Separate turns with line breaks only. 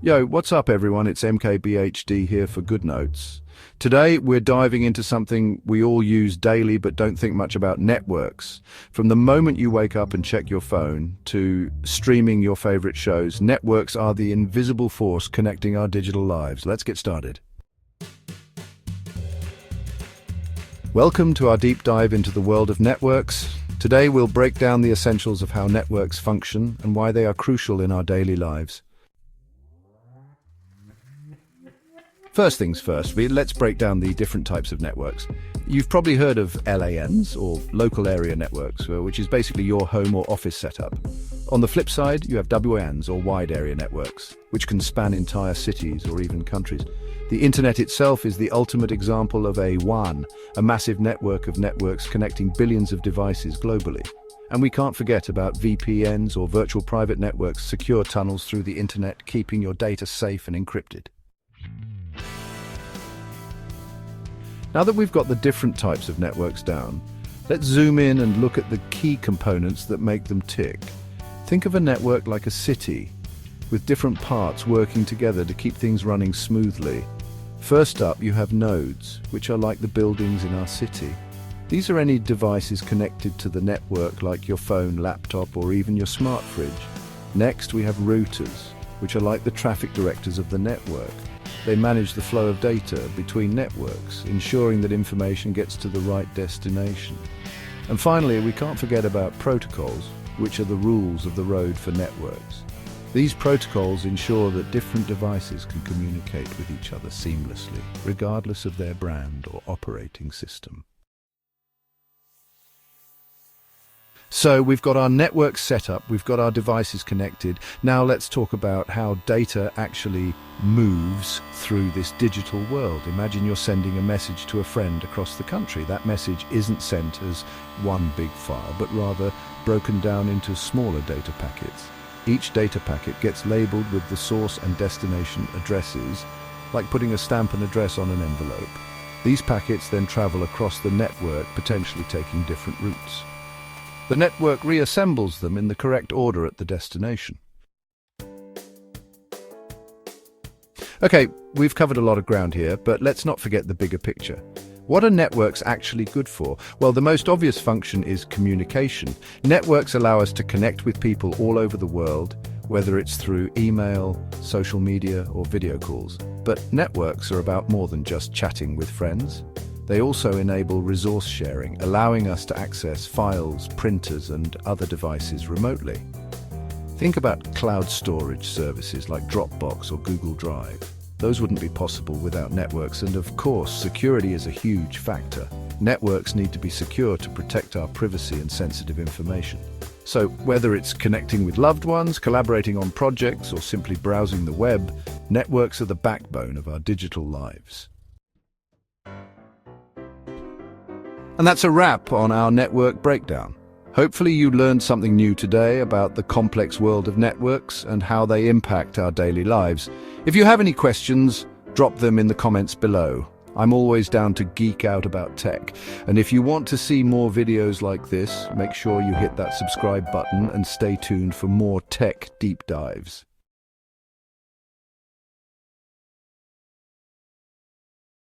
Yo, what's up everyone? It's MKBHD here for Good Notes. Today we're diving into something we all use daily but don't think much about: networks. From the moment you wake up and check your phone to streaming your favorite shows, networks are the invisible force connecting our digital lives. Let's get started. Welcome to our deep dive into the world of networks. Today we'll break down the essentials of how networks function and why they are crucial in our daily lives. First things first, let's break down the different types of networks. You've probably heard of LANs, or local area networks, which is basically your home or office setup. On the flip side, you have WANs, or wide area networks, which can span entire cities or even countries. The internet itself is the ultimate example of a WAN, a massive network of networks connecting billions of devices globally. And we can't forget about VPNs, or virtual private networks, secure tunnels through the internet, keeping your data safe and encrypted. Now that we've got the different types of networks down, let's zoom in and look at the key components that make them tick. Think of a network like a city, with different parts working together to keep things running smoothly. First up, you have nodes, which are like the buildings in our city. These are any devices connected to the network, like your phone, laptop, or even your smart fridge. Next, we have routers, which are like the traffic directors of the network. They manage the flow of data between networks, ensuring that information gets to the right destination. And finally, we can't forget about protocols, which are the rules of the road for networks. These protocols ensure that different devices can communicate with each other seamlessly, regardless of their brand or operating system. So we've got our network set up, we've got our devices connected. Now let's talk about how data actually moves through this digital world. Imagine you're sending a message to a friend across the country. That message isn't sent as one big file, but rather broken down into smaller data packets. Each data packet gets labeled with the source and destination addresses, like putting a stamp and address on an envelope. These packets then travel across the network, potentially taking different routes. The network reassembles them in the correct order at the destination. Okay, we've covered a lot of ground here, but let's not forget the bigger picture. What are networks actually good for? Well, the most obvious function is communication. Networks allow us to connect with people all over the world, whether it's through email, social media, or video calls. But networks are about more than just chatting with friends. They also enable resource sharing, allowing us to access files, printers, and other devices remotely. Think about cloud storage services like Dropbox or Google Drive. Those wouldn't be possible without networks, and of course, security is a huge factor. Networks need to be secure to protect our privacy and sensitive information. So whether it's connecting with loved ones, collaborating on projects, or simply browsing the web, networks are the backbone of our digital lives. And that's a wrap on our network breakdown. Hopefully you learned something new today about the complex world of networks and how they impact our daily lives. If you have any questions, drop them in the comments below. I'm always down to geek out about tech. And if you want to see more videos like this, make sure you hit that subscribe button and stay tuned for more tech deep dives.